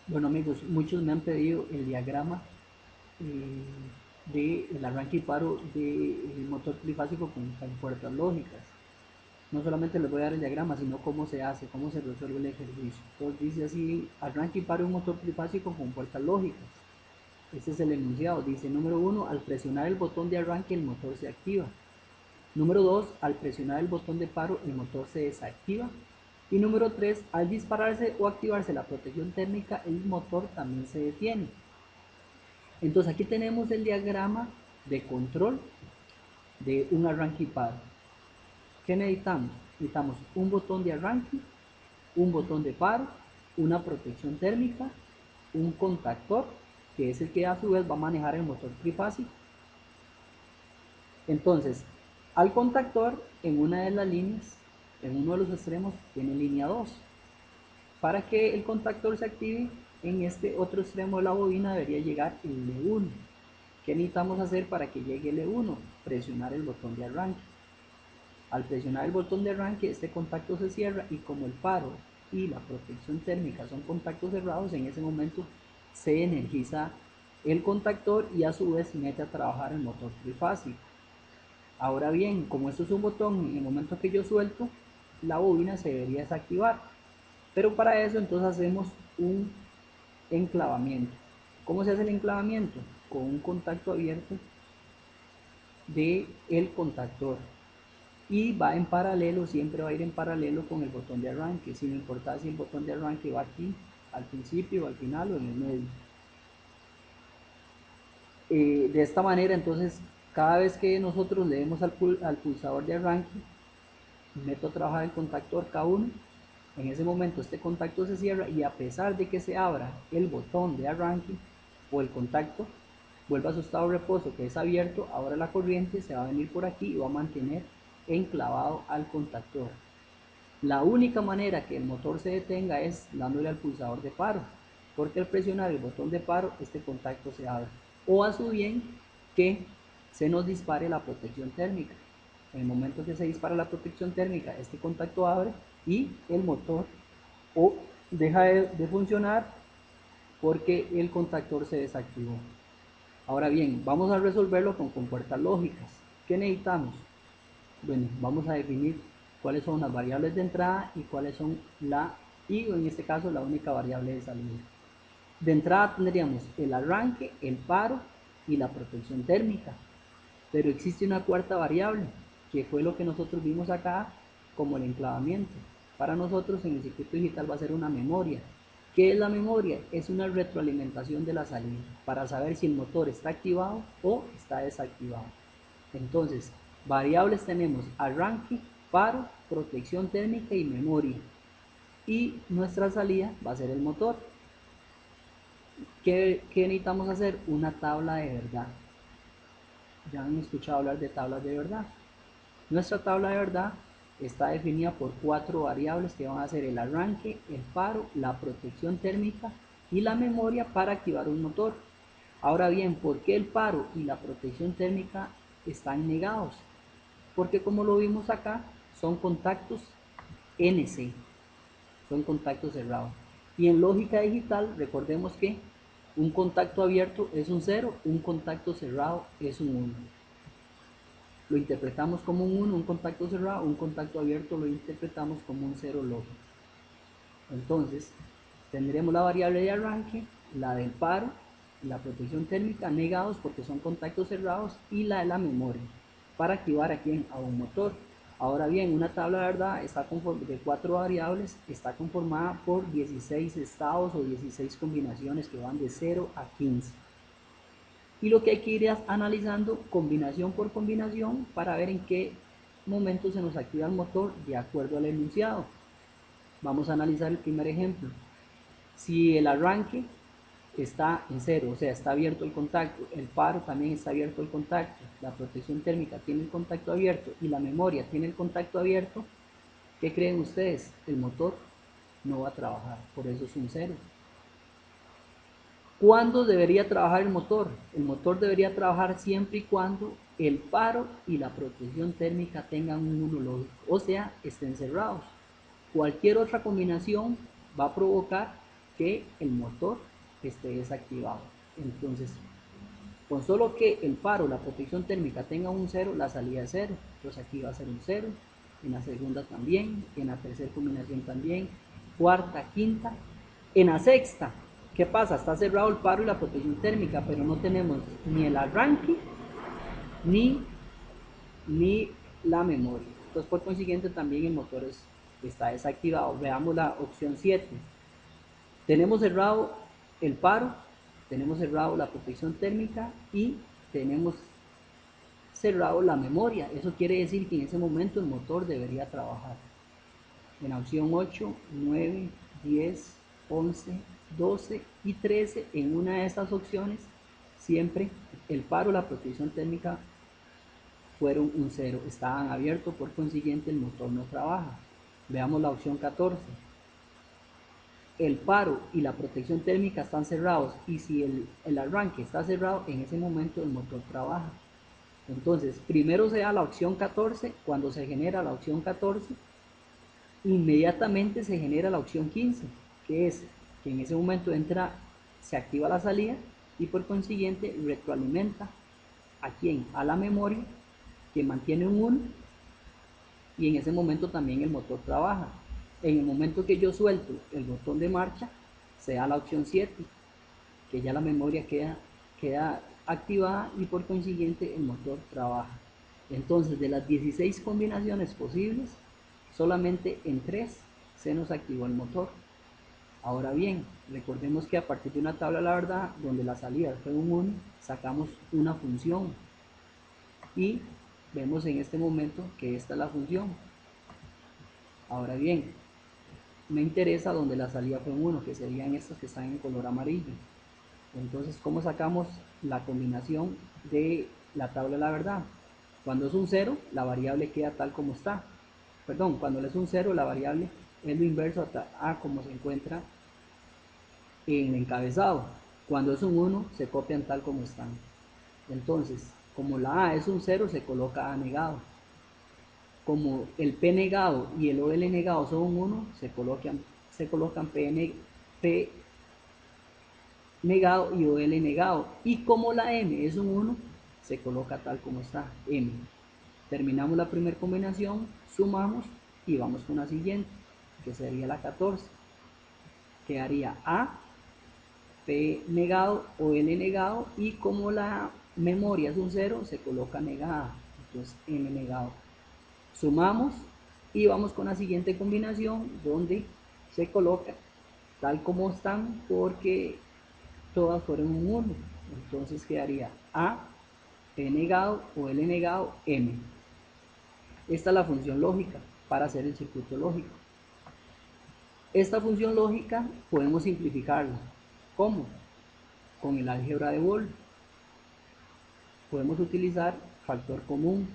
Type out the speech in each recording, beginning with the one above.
Bueno amigos, muchos me han pedido el diagrama del arranque y paro del motor trifásico con puertas lógicas. No solamente les voy a dar el diagrama, sino cómo se hace, cómo se resuelve el ejercicio. Entonces dice así, arranque y paro de un motor trifásico con puertas lógicas. Este es el enunciado. Dice, número 1, al presionar el botón de arranque el motor se activa. Número 2, al presionar el botón de paro el motor se desactiva. Y número 3, al dispararse o activarse la protección térmica el motor también se detiene. Entonces aquí tenemos el diagrama de control de un arranque y paro. ¿Qué necesitamos? Necesitamos un botón de arranque, un botón de paro, una protección térmica, un contactor, que es el que a su vez va a manejar el motor trifásico. Entonces, al contactor en una de las líneas, en uno de los extremos, tiene línea 2. Para que el contactor se active, en este otro extremo de la bobina debería llegar el L1. ¿Qué necesitamos hacer para que llegue el L1? Presionar el botón de arranque. Al presionar el botón de arranque, este contacto se cierra y como el paro y la protección térmica son contactos cerrados, en ese momento se energiza el contactor y a su vez mete a trabajar el motor trifásico. Ahora bien, como esto es un botón, en el momento que yo suelto, la bobina se debería desactivar. Pero para eso entonces hacemos un enclavamiento. ¿Cómo se hace el enclavamiento? Con un contacto abierto del contactor. Y va en paralelo, siempre va a ir en paralelo con el botón de arranque, sin importar si el botón de arranque va aquí, al principio, al final o en el medio. De esta manera entonces, cada vez que nosotros le demos al pulsador de arranque, meto a trabajar el contactor K1, en ese momento este contacto se cierra y a pesar de que se abra el botón de arranque o el contacto, vuelve a su estado de reposo que es abierto, ahora la corriente se va a venir por aquí y va a mantener enclavado al contactor. La única manera que el motor se detenga es dándole al pulsador de paro, porque al presionar el botón de paro este contacto se abre. O a su bien que se nos dispare la protección térmica. En el momento que se dispara la protección térmica, este contacto abre y el motor o deja de funcionar porque el contactor se desactivó. Ahora bien, vamos a resolverlo con puertas lógicas. ¿Qué necesitamos? Bueno, vamos a definir cuáles son las variables de entrada y cuáles son en este caso la única variable de salida. De entrada tendríamos el arranque, el paro y la protección térmica. Pero existe una cuarta variable, que fue lo que nosotros vimos acá como el enclavamiento. Para nosotros en el circuito digital va a ser una memoria. ¿Qué es la memoria? Es una retroalimentación de la salida para saber si el motor está activado o está desactivado. Entonces, variables tenemos arranque, paro, protección térmica y memoria. Y nuestra salida va a ser el motor. ¿Qué necesitamos hacer? Una tabla de verdad. Ya han escuchado hablar de tablas de verdad. Nuestra tabla de verdad está definida por 4 variables que van a ser el arranque, el paro, la protección térmica y la memoria para activar un motor. Ahora bien, ¿por qué el paro y la protección térmica están negados? Porque como lo vimos acá, son contactos NC, son contactos cerrados. Y en lógica digital, recordemos que un contacto abierto es un 0, un contacto cerrado es un 1. Lo interpretamos como un 1, un contacto cerrado, un contacto abierto lo interpretamos como un 0 lógico. Entonces, tendremos la variable de arranque, la del paro, la protección térmica negados porque son contactos cerrados y la de la memoria para activar aquí a un motor. Ahora bien, una tabla de verdad está de 4 variables, está conformada por 16 estados o 16 combinaciones que van de 0 a 15. Y lo que hay que ir analizando combinación por combinación para ver en qué momento se nos activa el motor de acuerdo al enunciado. Vamos a analizar el primer ejemplo. Si el arranque está en 0, o sea, está abierto el contacto, el paro también está abierto el contacto, la protección térmica tiene el contacto abierto y la memoria tiene el contacto abierto, ¿qué creen ustedes? El motor no va a trabajar, por eso es un 0. ¿Cuándo debería trabajar el motor? El motor debería trabajar siempre y cuando el paro y la protección térmica tengan un 1 lógico, o sea, estén cerrados. Cualquier otra combinación va a provocar que el motor esté desactivado. Entonces, con solo que el paro, la protección térmica tenga un 0, la salida es 0. Entonces aquí va a ser un 0, en la segunda también, en la tercera combinación también, cuarta, quinta, en la sexta. ¿Qué pasa? Está cerrado el paro y la protección térmica, pero no tenemos ni el arranque ni la memoria. Entonces, por consiguiente, también el motor está desactivado. Veamos la opción 7. Tenemos cerrado el paro, tenemos cerrado la protección térmica y tenemos cerrado la memoria. Eso quiere decir que en ese momento el motor debería trabajar. En la opción 8, 9, 10, 11, 12 y 13, en una de estas opciones, siempre el paro, la protección térmica fueron un 0, estaban abiertos, por consiguiente el motor no trabaja. Veamos la opción 14. El paro y la protección térmica están cerrados y si el arranque está cerrado, en ese momento el motor trabaja. Entonces, primero se da la opción 14, cuando se genera la opción 14, inmediatamente se genera la opción 15, que es que en ese momento entra, se activa la salida y por consiguiente retroalimenta a quién, a la memoria, que mantiene un 1 y en ese momento también el motor trabaja. En el momento que yo suelto el botón de marcha, se da la opción 7, que ya la memoria queda activada y por consiguiente el motor trabaja. Entonces, de las 16 combinaciones posibles, solamente en 3 se nos activó el motor. Ahora bien, recordemos que a partir de una tabla de la verdad, donde la salida fue un 1, sacamos una función y vemos en este momento que esta es la función. Ahora bien, me interesa donde la salida fue un 1, que serían estas que están en color amarillo. Entonces, ¿cómo sacamos la combinación de la tabla de la verdad? Cuando es un 0, la variable queda tal como está. Perdón, cuando es un 0, la variable es lo inverso a como se encuentra en el encabezado. Cuando es un 1, se copian tal como están. Entonces, como la A es un 0, se coloca A negado. Como el P negado y el OL negado son un 1, se colocan P negado y OL negado. Y como la M es un 1, se coloca tal como está, M. Terminamos la primera combinación, sumamos y vamos con la siguiente, que sería la 14. Quedaría A, P negado, OL negado y como la memoria es un 0, se coloca negada, entonces M negado. Sumamos y vamos con la siguiente combinación donde se coloca tal como están porque todas fueron un 1, entonces quedaría A, P negado o L negado, M. Esta es la función lógica para hacer el circuito lógico. Esta función lógica podemos simplificarla. ¿Cómo? Con el álgebra de Boole. Podemos utilizar factor común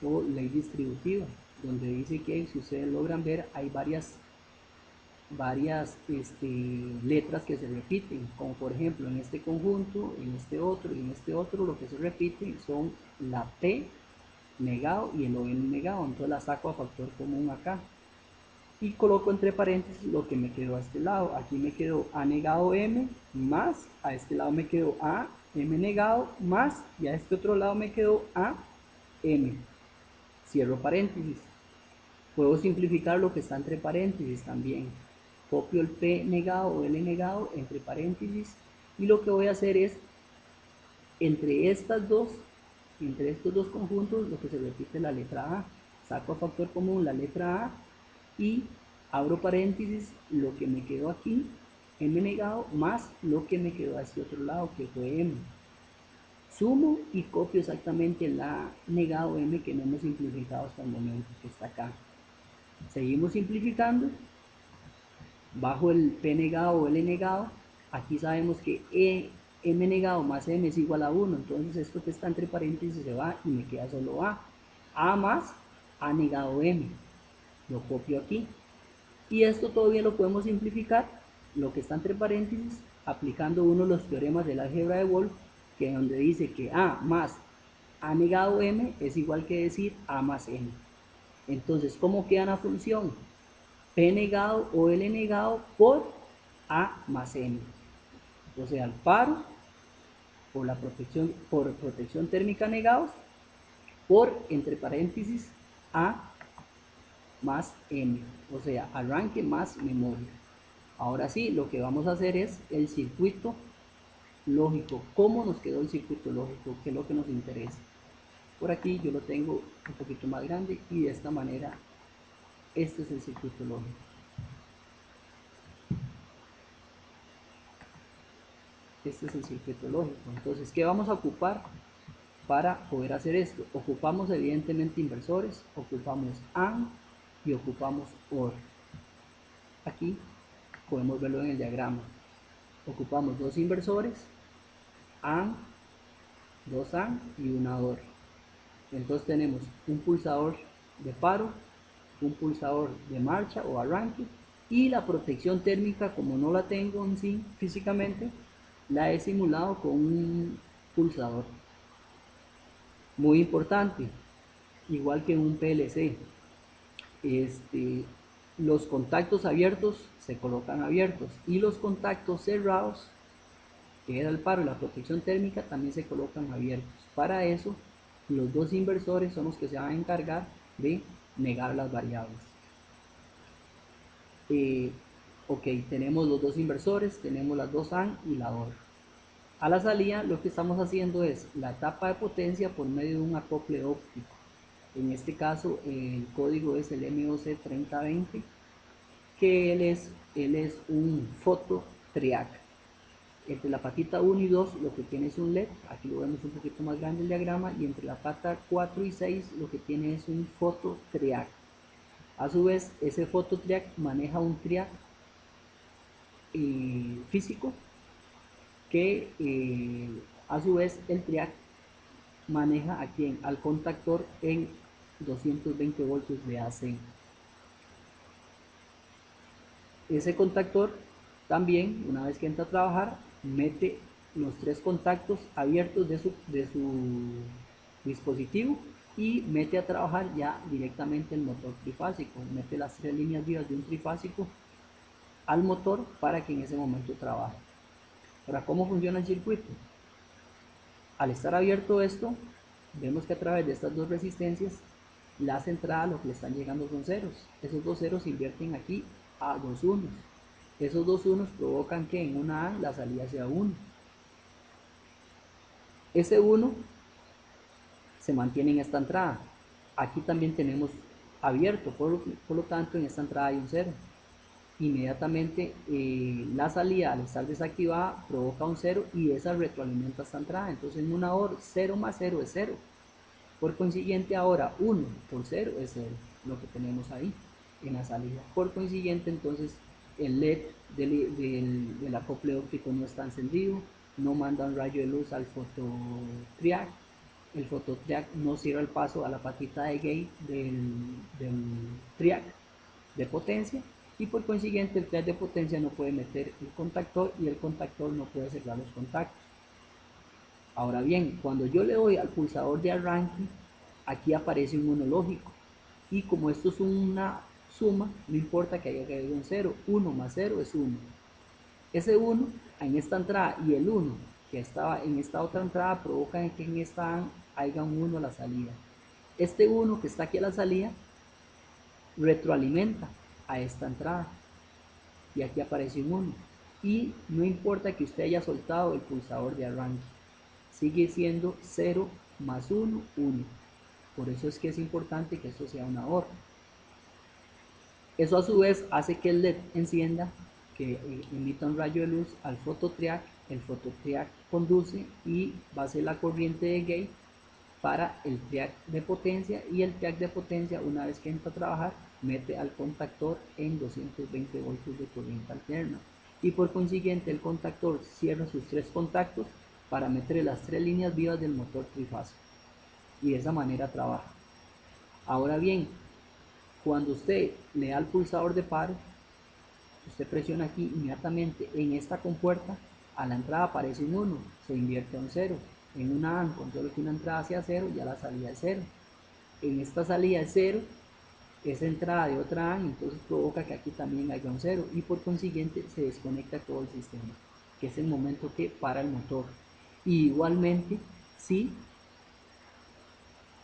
o ley distributiva, donde dice que, si ustedes logran ver, hay varias letras que se repiten, como por ejemplo en este conjunto, en este otro y en este otro, lo que se repite son la P negado y el ON negado, entonces la saco a factor común acá y coloco entre paréntesis lo que me quedó a este lado. Aquí me quedó A negado M más, a este lado me quedó A M negado más, y a este otro lado me quedó A M. Cierro paréntesis. Puedo simplificar lo que está entre paréntesis también. Copio el P negado o L negado entre paréntesis y lo que voy a hacer es entre estos dos conjuntos, lo que se repite es la letra A. Saco a factor común la letra A y abro paréntesis lo que me quedó aquí, M negado, más lo que me quedó a este otro lado, que fue M. Sumo y copio exactamente la negado M que no hemos simplificado hasta el momento, que está acá. Seguimos simplificando, bajo el P negado o L negado, aquí sabemos que M negado más M es igual a 1, entonces esto que está entre paréntesis se va y me queda solo A más A negado M, lo copio aquí, y esto todavía lo podemos simplificar, lo que está entre paréntesis, aplicando uno de los teoremas del álgebra de Boole, que donde dice que A más A negado M es igual que decir A más M. Entonces, ¿cómo queda la función? P negado o L negado por A más N. O sea, el paro por protección térmica negados por, entre paréntesis, A más N. O sea, arranque más memoria. Ahora sí, lo que vamos a hacer es el circuito lógico. ¿Cómo nos quedó el circuito lógico? ¿Qué es lo que nos interesa? Por aquí yo lo tengo un poquito más grande y de esta manera este es el circuito lógico. Este es el circuito lógico. Entonces, ¿qué vamos a ocupar para poder hacer esto? Ocupamos evidentemente inversores, ocupamos AND y ocupamos OR. Aquí podemos verlo en el diagrama. Ocupamos dos inversores, AND, dos AND y una OR. Entonces tenemos un pulsador de paro, un pulsador de marcha o arranque, y la protección térmica, como no la tengo en sí físicamente, la he simulado con un pulsador. Muy importante, igual que en un PLC, los contactos abiertos se colocan abiertos y los contactos cerrados, que era el paro y la protección térmica, también se colocan abiertos. Para eso, los dos inversores son los que se van a encargar de negar las variables. Ok, tenemos los dos inversores, tenemos las dos AND y la OR. A la salida lo que estamos haciendo es la etapa de potencia por medio de un acople óptico. En este caso el código es el MOC3020, que él es un photo triac. Entre la patita 1 y 2 lo que tiene es un LED, aquí lo vemos un poquito más grande el diagrama, y entre la pata 4 y 6 lo que tiene es un photo triac. A su vez, ese photo triac maneja un triac físico que a su vez el triac maneja aquí al contactor en 220 voltios de AC. Ese contactor también, una vez que entra a trabajar, mete los tres contactos abiertos de su dispositivo y mete a trabajar ya directamente el motor trifásico, mete las tres líneas vivas de un trifásico al motor para que en ese momento trabaje. Ahora, ¿cómo funciona el circuito? Al estar abierto esto, vemos que a través de estas dos resistencias, las entradas lo que le están llegando son ceros. Esos dos ceros se invierten aquí a dos unos. Esos dos unos provocan que en una A la salida sea 1. Ese 1 se mantiene en esta entrada. Aquí también tenemos abierto, por lo tanto en esta entrada hay un 0. Inmediatamente la salida al estar desactivada provoca un 0 y esa retroalimenta esta entrada. Entonces en una OR 0 más 0 es 0. Por consiguiente ahora 1 por 0 es 0, lo que tenemos ahí en la salida. Por consiguiente entonces el LED del acople óptico no está encendido, no manda un rayo de luz al fototriac, el fototriac no cierra el paso a la patita de gate del triac de potencia, y por consiguiente el triac de potencia no puede meter el contactor y el contactor no puede cerrar los contactos. Ahora bien, cuando yo le doy al pulsador de arranque, aquí aparece un 1 lógico. Y como esto es una suma, no importa que haya caído un 0. 1 más 0 es 1. Ese 1 en esta entrada y el 1 que estaba en esta otra entrada provocan que en esta haya un 1 a la salida. Este 1 que está aquí a la salida retroalimenta a esta entrada. Y aquí aparece un 1. Y no importa que usted haya soltado el pulsador de arranque, sigue siendo 0 más 1, 1. Por eso es que es importante que esto sea una OR. Eso a su vez hace que el LED encienda, que emita un rayo de luz al fototriac. El fototriac conduce y va a ser la corriente de gate para el triac de potencia, y el triac de potencia, una vez que entra a trabajar, mete al contactor en 220 voltios de corriente alterna, y por consiguiente el contactor cierra sus tres contactos para meter las tres líneas vivas del motor trifásico, y de esa manera trabaja. Ahora bien, cuando usted le da al pulsador de paro, usted presiona aquí, inmediatamente en esta compuerta a la entrada aparece un 1, se invierte a un 0. En una AND, con solo que una entrada sea 0, ya la salida es 0. En esta salida es 0, esa entrada de otra AN, entonces provoca que aquí también haya un cero y por consiguiente se desconecta todo el sistema, que es el momento que para el motor. Y igualmente, si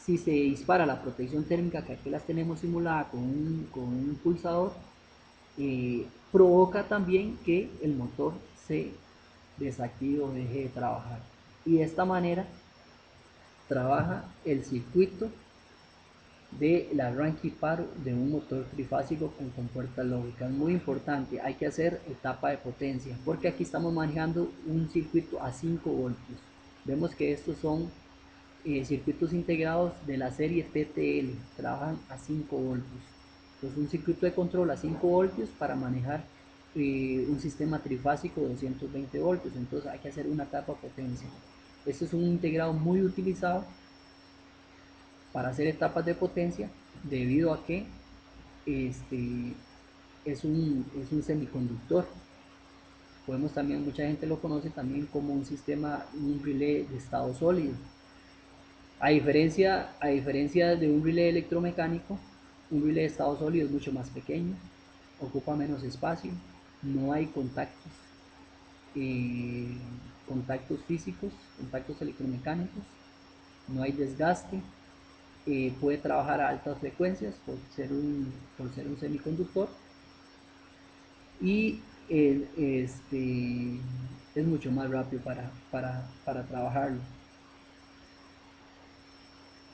se dispara la protección térmica, que aquí las tenemos simulada con un pulsador, provoca también que el motor se desactive o deje de trabajar. Y de esta manera trabaja el circuito del arranque y paro de un motor trifásico con compuertas lógicas. Muy importante, hay que hacer etapa de potencia, porque aquí estamos manejando un circuito a 5 voltios. Vemos que estos son circuitos integrados de la serie TTL, trabajan a 5 voltios. Entonces un circuito de control a 5 voltios para manejar un sistema trifásico de 220 voltios, entonces hay que hacer una etapa de potencia. Este es un integrado muy utilizado para hacer etapas de potencia debido a que este, es un semiconductor. Podemos también, mucha gente lo conoce también como un sistema, un relé de estado sólido. A diferencia de un relé electromecánico, un relé de estado sólido es mucho más pequeño, ocupa menos espacio, no hay contactos, eh, contactos físicos, contactos electromecánicos, no hay desgaste, puede trabajar a altas frecuencias por ser un semiconductor y es mucho más rápido para trabajarlo.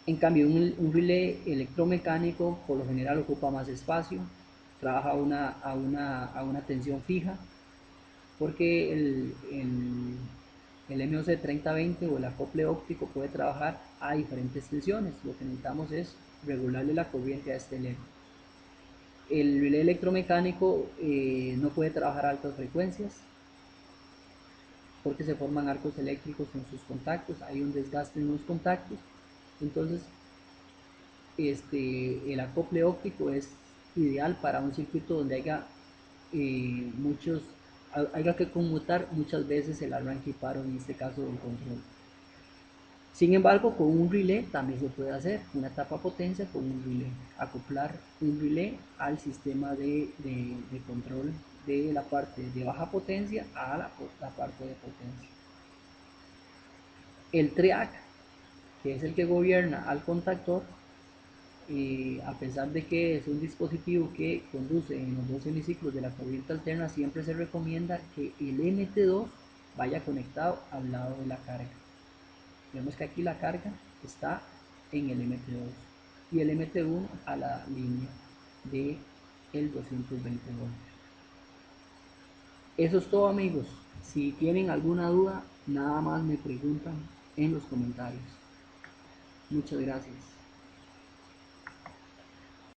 En cambio, un relé electromecánico por lo general ocupa más espacio, trabaja a una tensión fija, porque el MOC 3020 o el acople óptico puede trabajar a diferentes tensiones. Lo que necesitamos es regularle la corriente a este LED. El relé electromecánico no puede trabajar a altas frecuencias porque se forman arcos eléctricos en sus contactos, hay un desgaste en los contactos, entonces el acople óptico es ideal para un circuito donde haya que conmutar muchas veces el arranque y paro, en este caso del control. Sin embargo, con un relé también se puede hacer una etapa potencia con un relé, acoplar un relé al sistema de control de la parte de baja potencia a la parte de potencia. El triac, que es el que gobierna al contactor, a pesar de que es un dispositivo que conduce en los dos semiciclos de la corriente alterna, siempre se recomienda que el MT2 vaya conectado al lado de la carga. Vemos que aquí la carga está en el MT2 y el MT1 a la línea de el 220 voltios. Eso es todo, amigos. Si tienen alguna duda, nada más me preguntan en los comentarios. Muchas gracias.